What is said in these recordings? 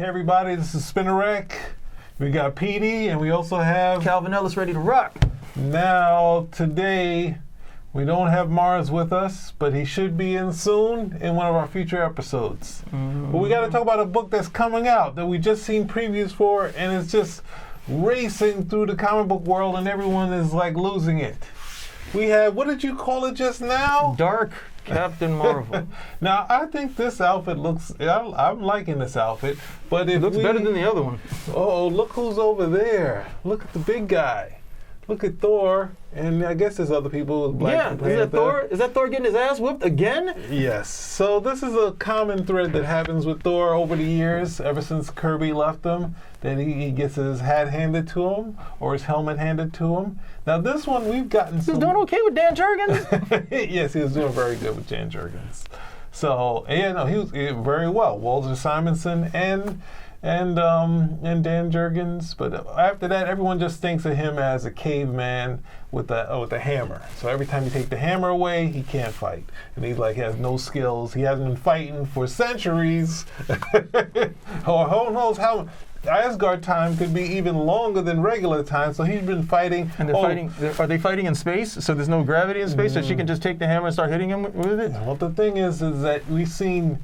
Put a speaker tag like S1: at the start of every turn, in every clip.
S1: Hey everybody, this is Spinnerek. We got PD and we also have
S2: Calvin Ellis ready to rock.
S1: Now today we don't have Mars with us, but he should be in soon in one of our future episodes. But we got to talk about a book that's coming out that we just seen previews for, and it's just racing through the comic book world and everyone is like losing it. We have, what did you call it just now?
S2: Dark Captain Marvel.
S1: Now, I think this outfit looks, I'm liking this outfit, but if
S2: It looks better than the other one.
S1: Oh, look who's over there. Look at the big guy. Look at Thor, and I guess there's other people.
S2: Yeah, is that Thor? Is that Thor getting his ass whipped again?
S1: Yes. So this is a common thread that happens with Thor over the years, ever since Kirby left him, that he gets his hat handed to him or his helmet handed to him. Now this one we've gotten.
S2: He's doing okay with Dan Jurgens?
S1: Yes, he was doing very good with Dan Jurgens. So yeah, no, he was very well. Walter Simonson and Dan Jurgens, but after that, everyone just thinks of him as a caveman with a hammer. So every time you take the hammer away, he can't fight, and he's like he has no skills. He hasn't been fighting for centuries, or who knows how. Asgard time could be even longer than regular time, so he's been fighting.
S2: And they're fighting. Are they fighting in space? So there's no gravity in space, so she can just take the hammer and start hitting him with it.
S1: Well, the thing is that we've seen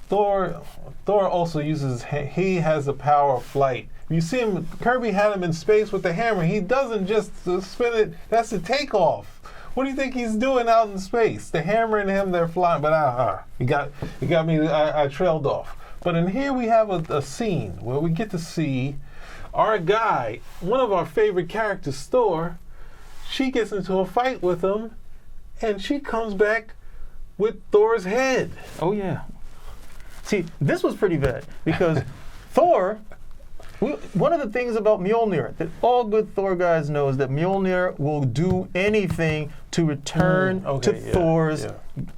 S1: Thor also uses, he has the power of flight. You see him, Kirby had him in space with the hammer. He doesn't just spin it, that's the takeoff. What do you think he's doing out in space? The hammer and him, they're flying, but you got me, I trailed off. But in here we have a scene where we get to see our guy, one of our favorite characters, Thor. She gets into a fight with him, and she comes back with Thor's head.
S2: Oh yeah. See, this was pretty bad because Thor, one of the things about Mjolnir that all good Thor guys know is that Mjolnir will do anything to return to Thor's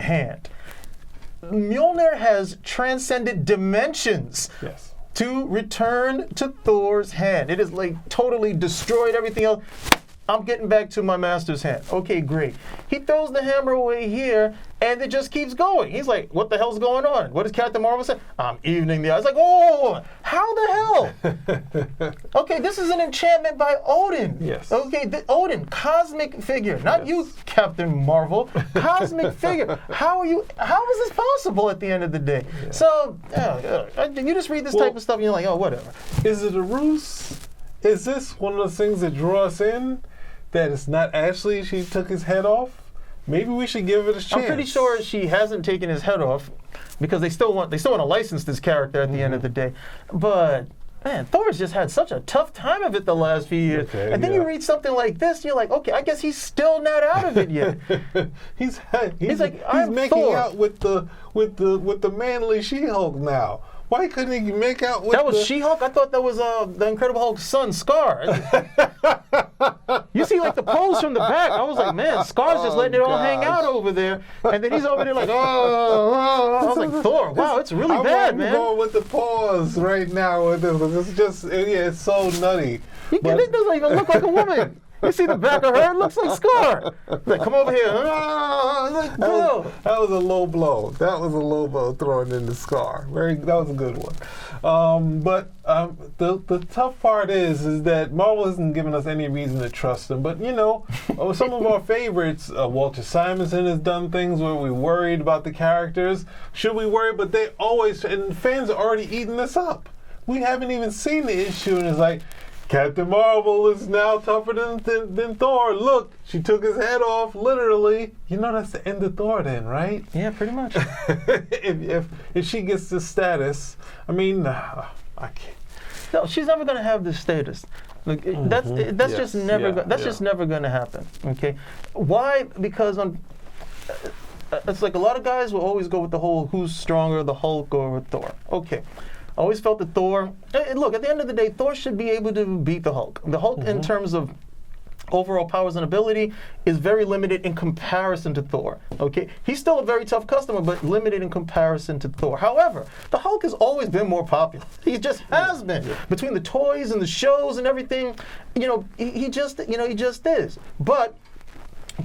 S2: hand. Mjolnir has transcended dimensions to return to Thor's hand. It has like totally destroyed everything else. I'm getting back to my master's hand. Okay, great. He throws the hammer away here, and it just keeps going. He's like, what the hell's going on? What does Captain Marvel say? I'm evening the eyes. Like, oh, how the hell? Okay, this is an enchantment by Odin.
S1: Yes.
S2: Okay, Odin, cosmic figure. Not you, Captain Marvel. Cosmic figure. How is this possible at the end of the day? Yeah. So, you just read this type of stuff, and you're like, oh, whatever.
S1: Is it a ruse? Is this one of those things that draw us in? That it's not actually she took his head off? Maybe we should give it a chance.
S2: I'm pretty sure she hasn't taken his head off because they still want to license this character at the end of the day. But man, Thor's just had such a tough time of it the last few years. Okay, and then you read something like this, you're like, okay, I guess he's still not out of it yet.
S1: he's making
S2: Thor.
S1: out with the manly She-Hulk now. Why couldn't he make out with
S2: That was She-Hulk? I thought that was the Incredible Hulk's son, Scar. You see like the pose from the back. I was like, man, Scar's just letting it all hang out over there. And then he's over there like, I was like, Thor, wow, it's really bad, man.
S1: I'm going with the pause right now with this. It's just, it's so nutty.
S2: It doesn't even look like a woman. You see the back of her? It looks like Scar. Like, come over here. Like,
S1: that was a low blow. That was a low blow thrown in the Scar. That was a good one. But the tough part is that Marvel hasn't given us any reason to trust them. But, some of our favorites, Walter Simonson has done things where we're worried about the characters. Should we worry? But they always, and fans are already eating this up. We haven't even seen the issue, and it's like, Captain Marvel is now tougher than Thor. Look, she took his head off, literally. That's the end of Thor then, right?
S2: Yeah, pretty much.
S1: if she gets this status, I mean, I can't.
S2: No, she's never going to have this status. Like, that's just never just never going to happen. Okay, why? Because it's like a lot of guys will always go with the whole who's stronger, the Hulk or Thor. Okay. I always felt that Thor, look, at the end of the day, Thor should be able to beat the Hulk. The Hulk, in terms of overall powers and ability, is very limited in comparison to Thor. Okay, he's still a very tough customer, but limited in comparison to Thor. However, the Hulk has always been more popular. He just has been. Between the toys and the shows and everything, he just is. But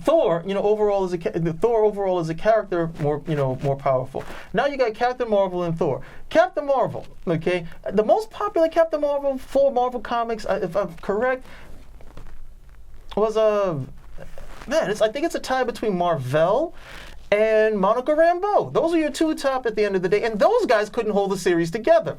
S2: Thor, Thor overall as a character more powerful. Now you got Captain Marvel and Thor. Captain Marvel, okay, the most popular Captain Marvel for Marvel Comics, if I'm correct, was I think it's a tie between Marvel and Monica Rambeau. Those are your two top at the end of the day, and those guys couldn't hold the series together.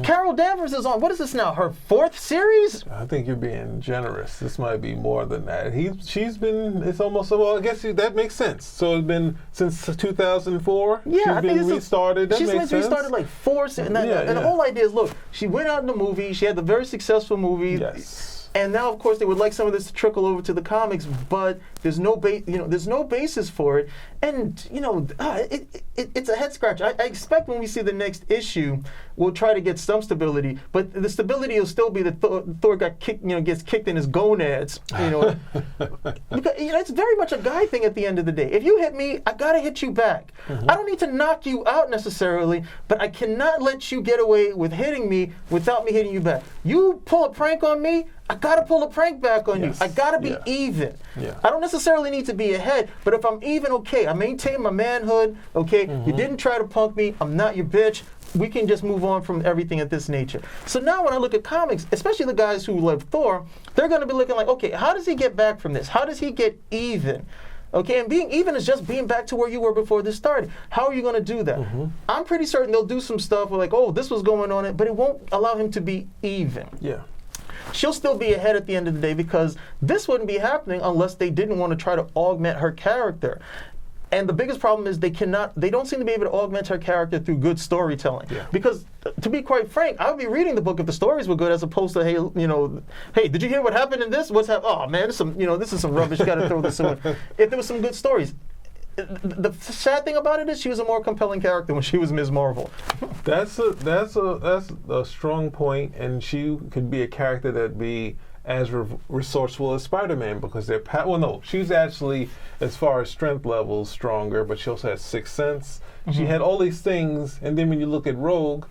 S2: Carol Danvers is on, what is this now, her 4th series?
S1: I think you're being generous. This might be more than that. It's almost, well, I guess that makes sense. So it's been since 2004?
S2: Yeah, I think it's
S1: restarted. That
S2: she's
S1: makes
S2: been
S1: sense.
S2: restarted like 4 series. And the whole idea is, look, she went out in the movie, she had the very successful movie.
S1: Yes.
S2: And now, of course, they would like some of this to trickle over to the comics, but there's no basis for it, and it's a head scratch. I expect when we see the next issue, we'll try to get some stability, but the stability will still be that Thor gets kicked in his gonads, because it's very much a guy thing at the end of the day. If you hit me, I gotta hit you back. I don't need to knock you out necessarily, but I cannot let you get away with hitting me without me hitting you back. You pull a prank on me, I gotta pull a prank back on you. I gotta be even.
S1: Yeah.
S2: I don't necessarily need to be ahead, but if I'm even, okay, I maintain my manhood, okay, you didn't try to punk me, I'm not your bitch, we can just move on from everything of this nature. So now when I look at comics, especially the guys who love Thor, they're gonna be looking like, okay, how does he get back from this? How does he get even? Okay, and being even is just being back to where you were before this started. How are you going to do that? I'm pretty certain they'll do some stuff where like, oh, this was going on, but it won't allow him to be even.
S1: Yeah.
S2: She'll still be ahead at the end of the day because this wouldn't be happening unless they didn't want to try to augment her character. And the biggest problem is they don't seem to be able to augment her character through good storytelling. Yeah. Because, to be quite frank, I would be reading the book if the stories were good, as opposed to, hey, did you hear what happened in this? What's happened? Oh man, this is some rubbish. Got to throw this away. If there was some good stories. The sad thing about it is she was a more compelling character when she was Ms. Marvel.
S1: That's a strong point, and she could be a character that'd be as resourceful as Spider-Man, because they're she's actually, as far as strength levels, stronger, but she also has sixth sense. She had all these things, and then when you look at Rogue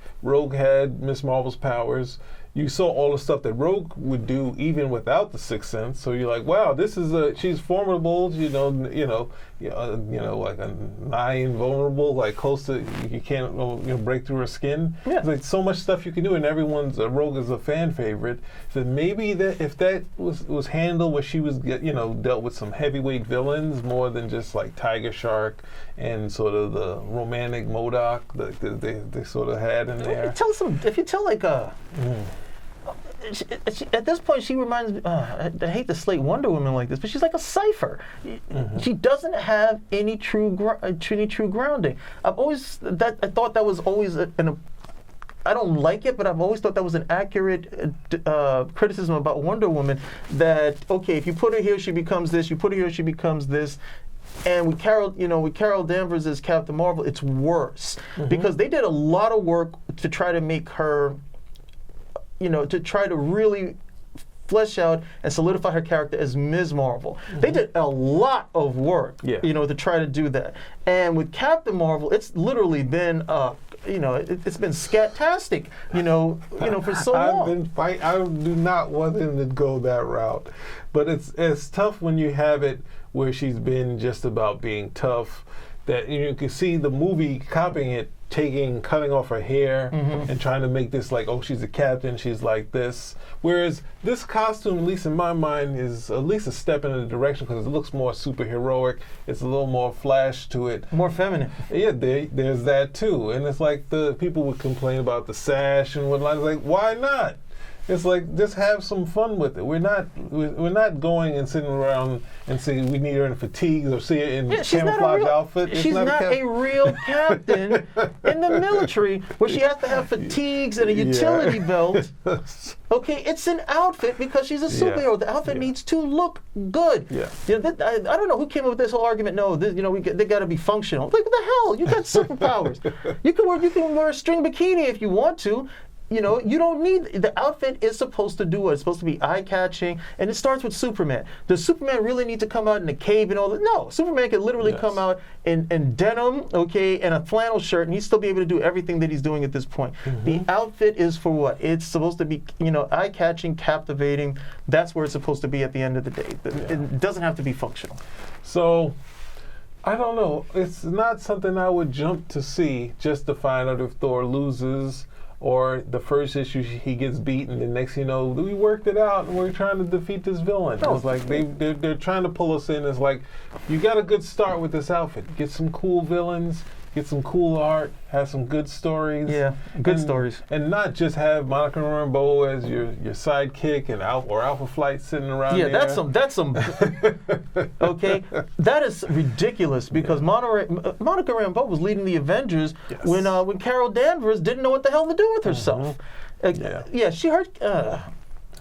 S1: had Ms. Marvel's powers. You saw all the stuff that Rogue would do even without the sixth sense. So you're like, wow, she's formidable. Like a nigh invulnerable, like close to you can't break through her skin. Yeah. There's like so much stuff you can do, and Rogue is a fan favorite. So maybe that if that was handled where she was dealt with some heavyweight villains more than just like Tiger Shark and sort of the romantic MODOK that they sort of had in there.
S2: If you tell like a. At this point, she reminds me. I hate to slate Wonder Woman like this, but she's like a cipher. She doesn't have any true grounding. I thought that was always I don't like it, but I've always thought that was an accurate criticism about Wonder Woman. That okay, if you put her here, she becomes this. You put her here, she becomes this. And with Carol Danvers as Captain Marvel, it's worse because they did a lot of work to try to make her. To try to really flesh out and solidify her character as Ms. Marvel. They did a lot of work, to try to do that. And with Captain Marvel, it's literally been, it's been scat-tastic, for so long.
S1: I do not want them to go that route. But it's tough when you have it where she's been just about being tough, that you can see the movie copying it, cutting off her hair and trying to make this like, oh, she's a captain, she's like this. Whereas this costume, at least in my mind, is at least a step in the direction because it looks more superheroic. It's a little more flash to it.
S2: More feminine.
S1: Yeah, there's that too. And it's like the people would complain about the sash and whatnot. It's like, why not? It's like, just have some fun with it. We're not going and sitting around and saying we need her in fatigues or see her in camouflage outfit.
S2: She's not a real captain in the military where she has to have fatigues and a utility belt. Okay, it's an outfit because she's a superhero. The outfit needs to look good. Yeah. I don't know who came up with this whole argument. No, they got to be functional. Like, what the hell? You got superpowers. You can wear a string bikini if you want to. you know, you don't need, the outfit is supposed to do what? It's supposed to be eye-catching, and it starts with Superman. Does Superman really need to come out in a cape and all that? No, Superman can literally come out in denim, okay, and a flannel shirt, and he'd still be able to do everything that he's doing at this point. The outfit is for what? It's supposed to be, you know, eye-catching, captivating. That's where it's supposed to be at the end of the day. It doesn't have to be functional.
S1: So, I don't know. It's not something I would jump to see just to find out if Thor loses, or the first issue he gets beaten, and next you know, we worked it out and we're trying to defeat this villain.
S2: No.
S1: It's like they're trying to pull us in. It's like, you got a good start with this outfit. Get some cool villains, get some cool art, have some good stories.
S2: Yeah, good stories.
S1: And not just have Monica Rambeau as your sidekick and Alpha Flight sitting around there.
S2: Yeah, that's some, okay? That is ridiculous, because Monica Rambeau was leading the Avengers when Carol Danvers didn't know what the hell to do with herself. Yeah, she heard.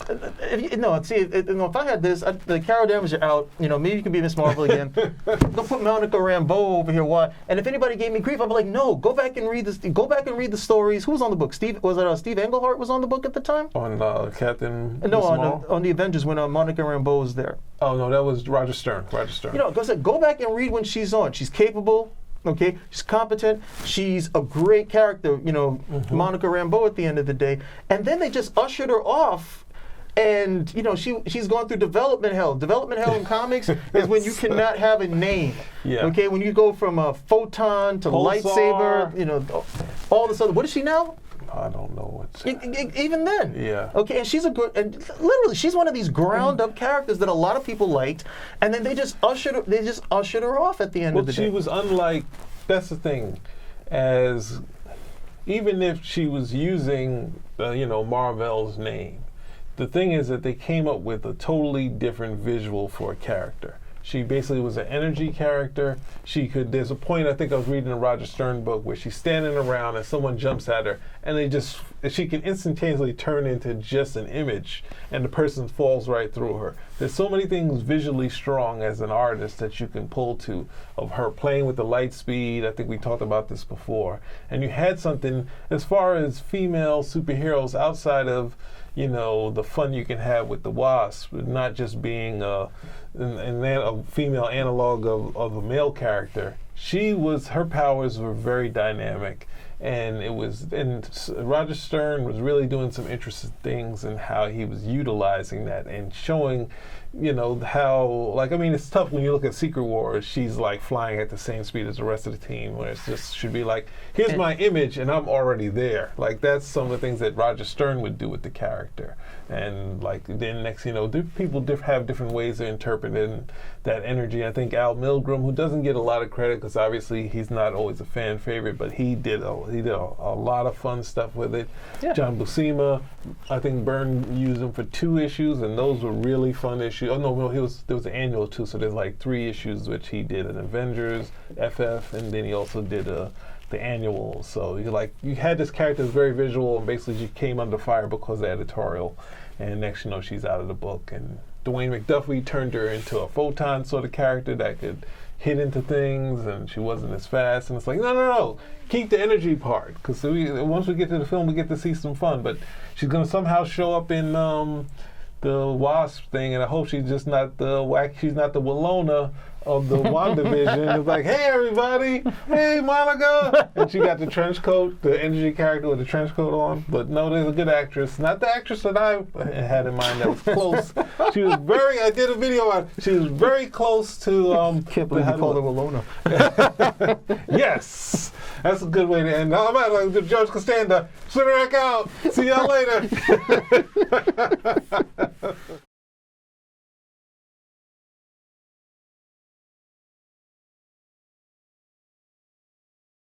S2: If I had this, the Carol Danvers are out. You know, maybe you can be Miss Marvel again. Don't put Monica Rambeau over here. Why? And if anybody gave me grief, I'd be like, no, go back and read this. Go back and read the stories. Who was on the book? Steve Englehart was on the book at the time?
S1: On Captain.
S2: No, on the Avengers when Monica Rambeau was there.
S1: Oh no, that was Roger Stern.
S2: You know, go back and read when she's on. She's capable. Okay, she's competent. She's a great character. You know, Monica Rambeau at the end of the day. And then they just ushered her off. And you know, she's gone through development hell. Development hell in comics is when you cannot have a name.
S1: Yeah.
S2: Okay, when you go from a photon to
S1: Pulsar.
S2: Lightsaber, you know, all this other. What is she now?
S1: I don't know what's.
S2: Even then.
S1: Yeah.
S2: Okay, and she's literally she's one of these ground up characters that a lot of people liked, and then they just ushered her off at the end of the day.
S1: Well, she was unlike. That's the thing, as even if she was using Marvel's name. The thing is that they came up with a totally different visual for a character. She basically was an energy character. There's a point, I think I was reading a Roger Stern book, where she's standing around and someone jumps at her, and she can instantaneously turn into just an image, and the person falls right through her. There's so many things visually strong as an artist that you can pull to, of her playing with the light speed. I think we talked about this before. And you had something, as far as female superheroes, outside of the fun you can have with the Wasp, not just being a female analog of a male character. Her powers were very dynamic, and Roger Stern was really doing some interesting things in how he was utilizing that and showing, how, it's tough when you look at Secret Wars. She's like flying at the same speed as the rest of the team, where it's just should be like, here's my image and I'm already there. Like, that's some of the things that Roger Stern would do with the character. And then next, people have different ways of interpreting that energy. I think Al Milgrom, who doesn't get a lot of credit because obviously he's not always a fan favorite, but he did a lot of fun stuff with it. Yeah. John Buscema, I think Byrne used him for 2 issues, and those were really fun issues. Oh no, there was an annual too, so there's 3 issues which he did an Avengers, FF, and then he also did the annual. So you had this character that's very visual, and basically she came under fire because of the editorial, and next she's out of the book. And Dwayne McDuffie turned her into a photon sort of character that could hit into things, and she wasn't as fast. And it's like, no, keep the energy part, because once we get to the film, we get to see some fun. But she's going to somehow show up in the Wasp thing, and I hope she's just not she's not the Walona of the WandaVision. It's like, hey everybody, hey Monica, and she got the trench coat, the energy character with the trench coat on. But no, there's a good actress, not the actress that I had in mind that was close. She was I did a video on. She was very close to.
S2: Can't believe you called her Walona.
S1: Yes, that's a good way to end. I'm out like George Costanza. Sit back out. See y'all later.